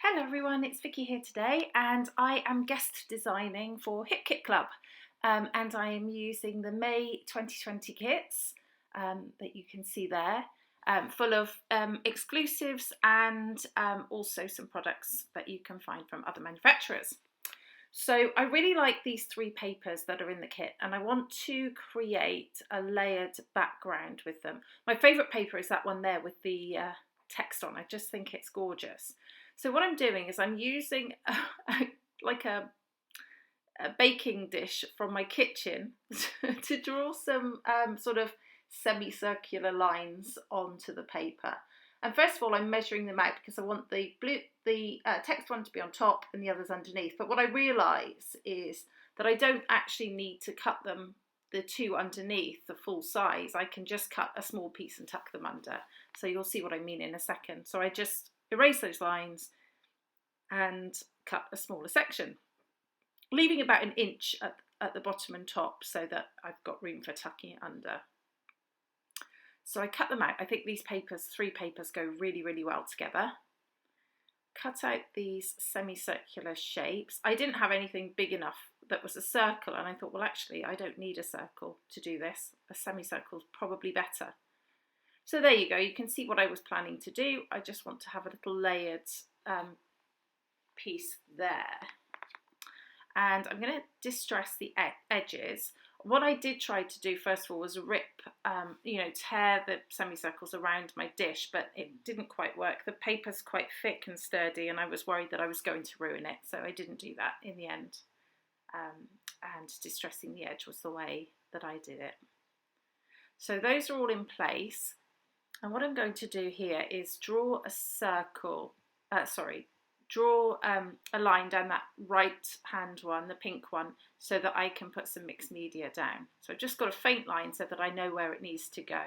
Hello everyone, it's Vicki here today and I am guest designing for Hip Kit Club and I am using the May 2020 kits that you can see there, full of exclusives and also some products that you can find from other manufacturers. So I really like these three papers that are in the kit and I want to create a layered background with them. My favourite paper is that one there with the text on. I just think it's gorgeous. So what I'm doing is I'm using like a baking dish from my kitchen to draw some sort of semicircular lines onto the paper. And first of all, I'm measuring them out because I want the text one to be on top and the others underneath. But what I realise is that I don't actually need to cut them, the two underneath, the full size. I can just cut a small piece and tuck them under. So you'll see what I mean in a second. So I just erase those lines and cut a smaller section, leaving about an inch at the bottom and top so that I've got room for tucking it under. So I cut them out. I think these papers, three papers, go really, really well together. Cut out these semicircular shapes. I didn't have anything big enough that was a circle, and I thought, well, actually, I don't need a circle to do this. A semicircle is probably better. So there you go. You can see what I was planning to do. I just want to have a little layered piece there. And I'm going to distress the edges. What I did try to do first of all was rip, tear the semicircles around my dish, but it didn't quite work. The paper's quite thick and sturdy and I was worried that I was going to ruin it, so I didn't do that in the end. And distressing the edge was the way that I did it. So those are all in place. And what I'm going to do here is draw a circle, draw a line down that right hand one, the pink one, so that I can put some mixed media down. So I've just got a faint line so that I know where it needs to go.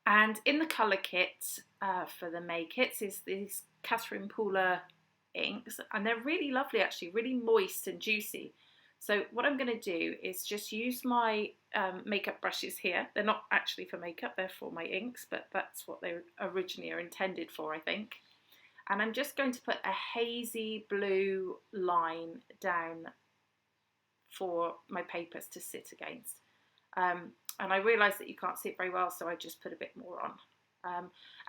And in the colour kit for the May kits is these Catherine Pooler inks, and they're really lovely actually, really moist and juicy. So what I'm going to do is just use my makeup brushes here. They're not actually for makeup, they're for my inks, but that's what they originally are intended for, I think. And I'm just going to put a hazy blue line down for my papers to sit against. And I realise that you can't see it very well, so I just put a bit more on.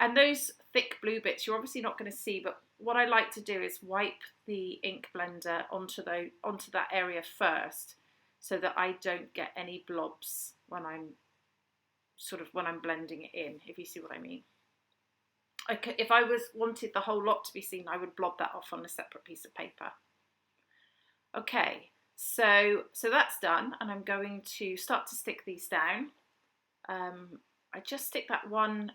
And those thick blue bits you're obviously not going to see, but what I like to do is wipe the ink blender onto that area first, so that I don't get any blobs when I'm blending it in, if you see what I mean. If I wanted the whole lot to be seen, I would blob that off on a separate piece of paper. Okay, so that's done, and I'm going to start to stick these down. I just stick that one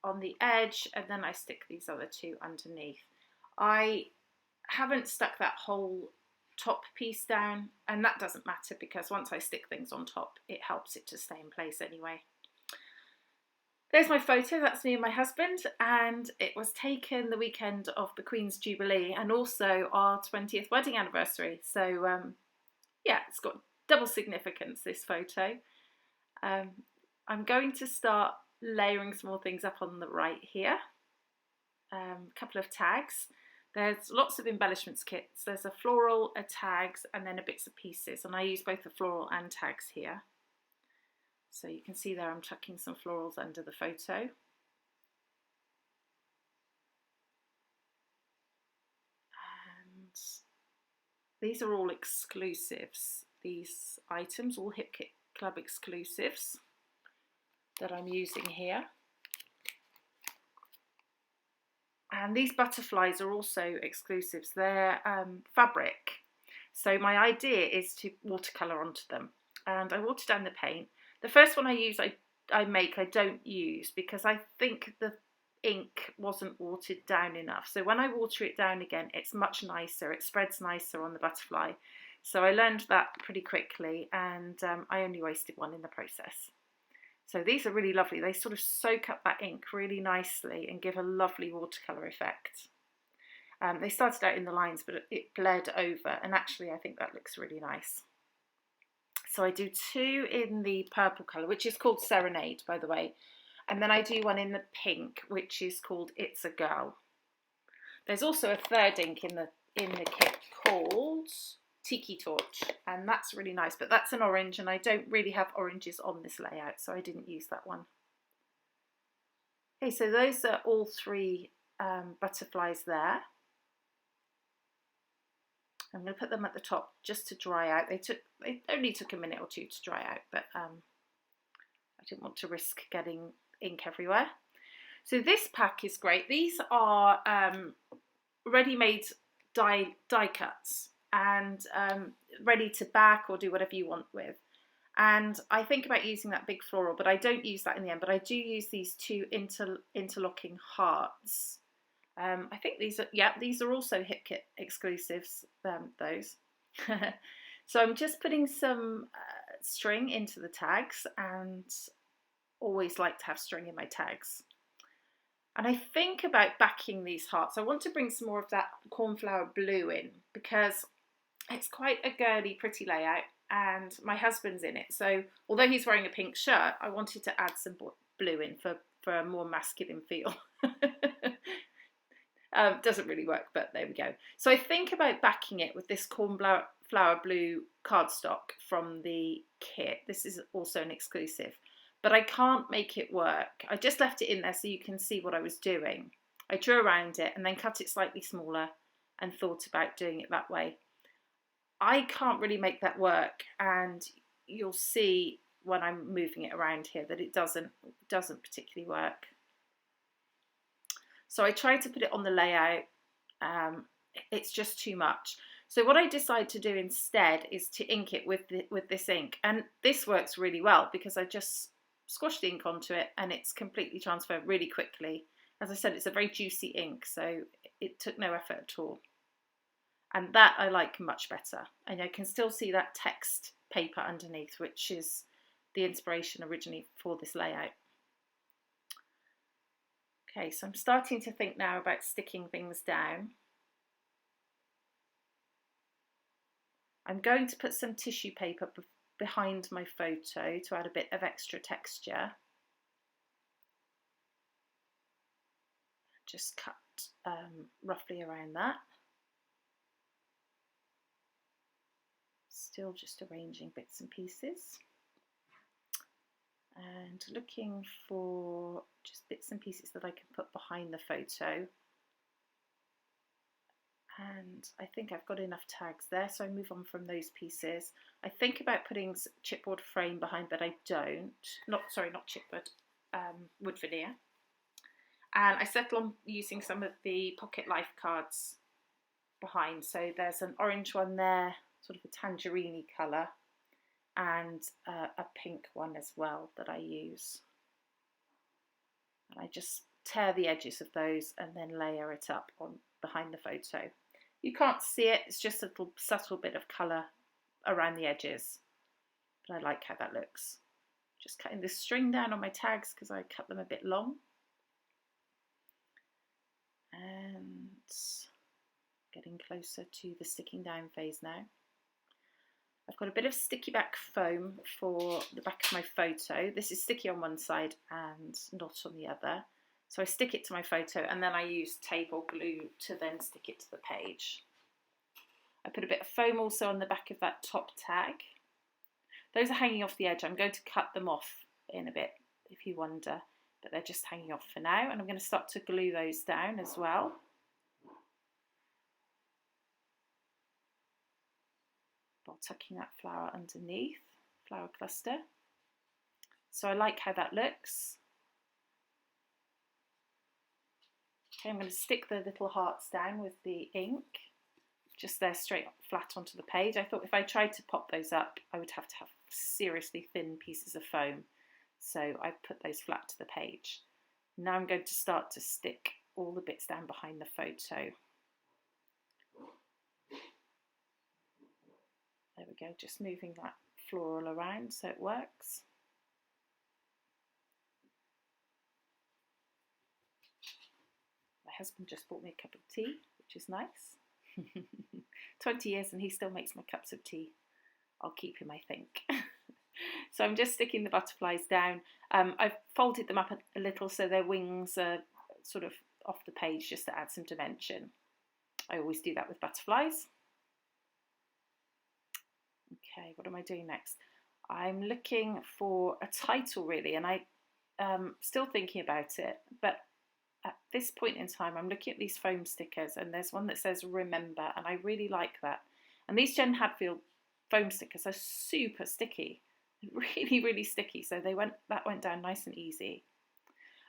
on the edge, and then I stick these other two underneath. I haven't stuck that whole top piece down, and that doesn't matter because once I stick things on top, it helps it to stay in place anyway. There's my photo, that's me and my husband, and it was taken the weekend of the Queen's Jubilee and also our 20th wedding anniversary. So yeah, it's got double significance, this photo. I'm going to start layering some more things up on the right here. A couple of tags. There's lots of embellishments kits. There's a floral, a tags, and then a bits and pieces, and I use both the floral and tags here. So you can see there I'm tucking some florals under the photo. And these are all exclusives. These items, all Hip Kit Club exclusives that I'm using here. And these butterflies are also exclusives. They're fabric. So my idea is to watercolour onto them. And I water down the paint. The first one I use, I don't use because I think the ink wasn't watered down enough. So when I water it down again, it's much nicer. It spreads nicer on the butterfly. So I learned that pretty quickly, and I only wasted one in the process. So these are really lovely. They sort of soak up that ink really nicely and give a lovely watercolour effect. They started out in the lines, but it bled over, and actually I think that looks really nice. So I do two in the purple colour, which is called Serenade, by the way. And then I do one in the pink, which is called It's a Girl. There's also a third ink in the kit called Tiki Torch, and that's really nice, but that's an orange, and I don't really have oranges on this layout, so I didn't use that one. Okay, so those are all three butterflies there. I'm going to put them at the top just to dry out. They only took a minute or two to dry out, but I didn't want to risk getting ink everywhere. So this pack is great. These are ready-made die cuts and ready to back or do whatever you want with. And I think about using that big floral, but I don't use that in the end. But I do use these two interlocking hearts. I think these are also Hip Kit exclusives, those. So I'm just putting some string into the tags, and always like to have string in my tags. And I think about backing these hearts. I want to bring some more of that cornflower blue in because it's quite a girly, pretty layout, and my husband's in it. So although he's wearing a pink shirt, I wanted to add some blue in for a more masculine feel. Doesn't really work, but there we go. So I think about backing it with this cornflower blue cardstock from the kit. This is also an exclusive, but I can't make it work. I just left it in there so you can see what I was doing. I drew around it and then cut it slightly smaller and thought about doing it that way. I can't really make that work, and you'll see when I'm moving it around here that it doesn't particularly work. So I tried to put it on the layout. It's just too much. So what I decided to do instead is to ink it with this ink, and this works really well because I just squash the ink onto it and it's completely transferred really quickly. As I said, it's a very juicy ink, so it took no effort at all. And that I like much better. And I can still see that text paper underneath, which is the inspiration originally for this layout. Okay, so I'm starting to think now about sticking things down. I'm going to put some tissue paper behind my photo to add a bit of extra texture. Just cut roughly around that. Still just arranging bits and pieces. And looking for just bits and pieces that I can put behind the photo. And I think I've got enough tags there, so I move on from those pieces. I think about putting chipboard frame behind, but I don't. Not chipboard, wood veneer. And I settle on using some of the Pocket Life cards behind. So there's an orange one there, sort of a tangerine colour, and a pink one as well that I use. And I just tear the edges of those and then layer it up on behind the photo. You can't see it, it's just a little subtle bit of colour around the edges, but I like how that looks. Just cutting the string down on my tags because I cut them a bit long. And getting closer to the sticking down phase now. I've got a bit of sticky back foam for the back of my photo. This is sticky on one side and not on the other. So I stick it to my photo and then I use tape or glue to then stick it to the page. I put a bit of foam also on the back of that top tag. Those are hanging off the edge. I'm going to cut them off in a bit if you wonder, but they're just hanging off for now. And I'm going to start to glue those down as well. While tucking that flower underneath, flower cluster. So I like how that looks. Okay, I'm going to stick the little hearts down with the ink, just there straight flat onto the page. I thought if I tried to pop those up, I would have to have seriously thin pieces of foam. So I've put those flat to the page. Now I'm going to start to stick all the bits down behind the photo. There we go, just moving that floral around so it works. My husband just bought me a cup of tea, which is nice. 20 years and he still makes my cups of tea. I'll keep him, I think. So I'm just sticking the butterflies down. I've folded them up a little so their wings are sort of off the page just to add some dimension. I always do that with butterflies. Okay, what am I doing next? I'm looking for a title really, and I'm still thinking about it, but at this point in time I'm looking at these foam stickers, and there's one that says remember, and I really like that. And these Jen Hadfield foam stickers are super sticky, really sticky, so that went down nice and easy.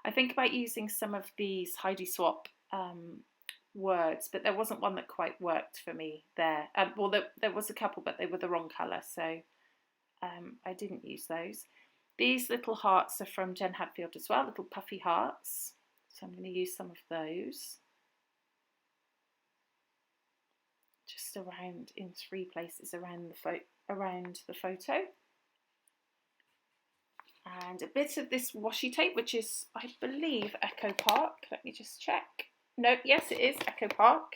I think about using some of these Heidi Swap words, but there wasn't one that quite worked for me there. Well, there was a couple, but they were the wrong colour, so I didn't use those. These little hearts are from Jen Hadfield as well, little puffy hearts. So I'm going to use some of those. Just around in 3 places around the photo. And a bit of this washi tape, which is, I believe, Echo Park. Let me just check. No, yes, it is Echo Park.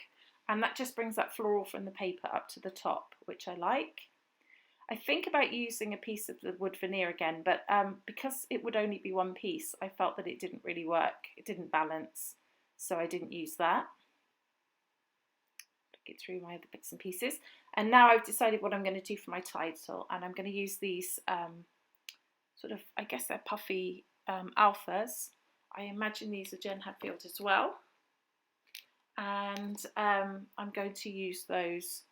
And that just brings that floral from the paper up to the top, which I like. I think about using a piece of the wood veneer again, but because it would only be one piece, I felt that it didn't really work. It didn't balance, so I didn't use that. Get through my other bits and pieces. And now I've decided what I'm going to do for my title, and I'm going to use these sort of, I guess they're puffy alphas. I imagine these are Jen Hadfield as well. And I'm going to use those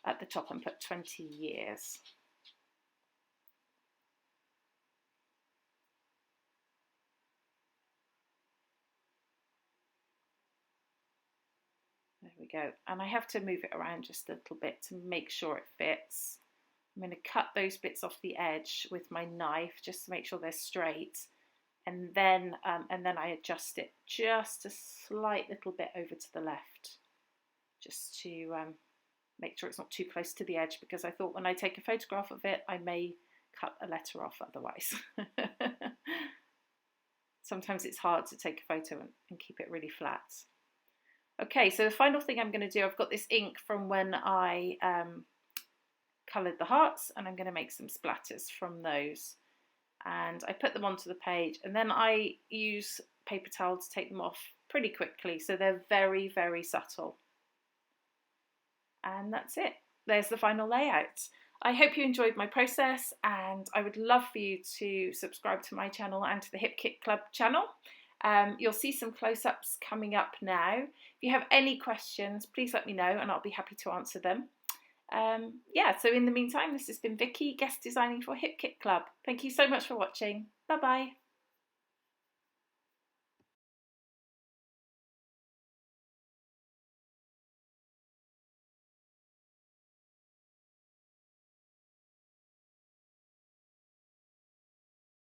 at the top and put 20 years. There we go. And I have to move it around just a little bit to make sure it fits. I'm going to cut those bits off the edge with my knife just to make sure they're straight. And then I adjust it just a slight little bit over to the left, just to make sure it's not too close to the edge, because I thought when I take a photograph of it, I may cut a letter off otherwise. Sometimes it's hard to take a photo and keep it really flat. Okay, so the final thing I'm going to do, I've got this ink from when I coloured the hearts, and I'm going to make some splatters from those. And I put them onto the page, and then I use paper towel to take them off pretty quickly, so they're very subtle. And that's it. There's the final layout. I hope you enjoyed my process, and I would love for you to subscribe to my channel and to the Hip Kit Club channel. You'll see some close-ups coming up now. If you have any questions, please let me know and I'll be happy to answer them. Yeah, so in the meantime, this has been Vicki, guest designing for Hip Kit Club. Thank you so much for watching. Bye-bye.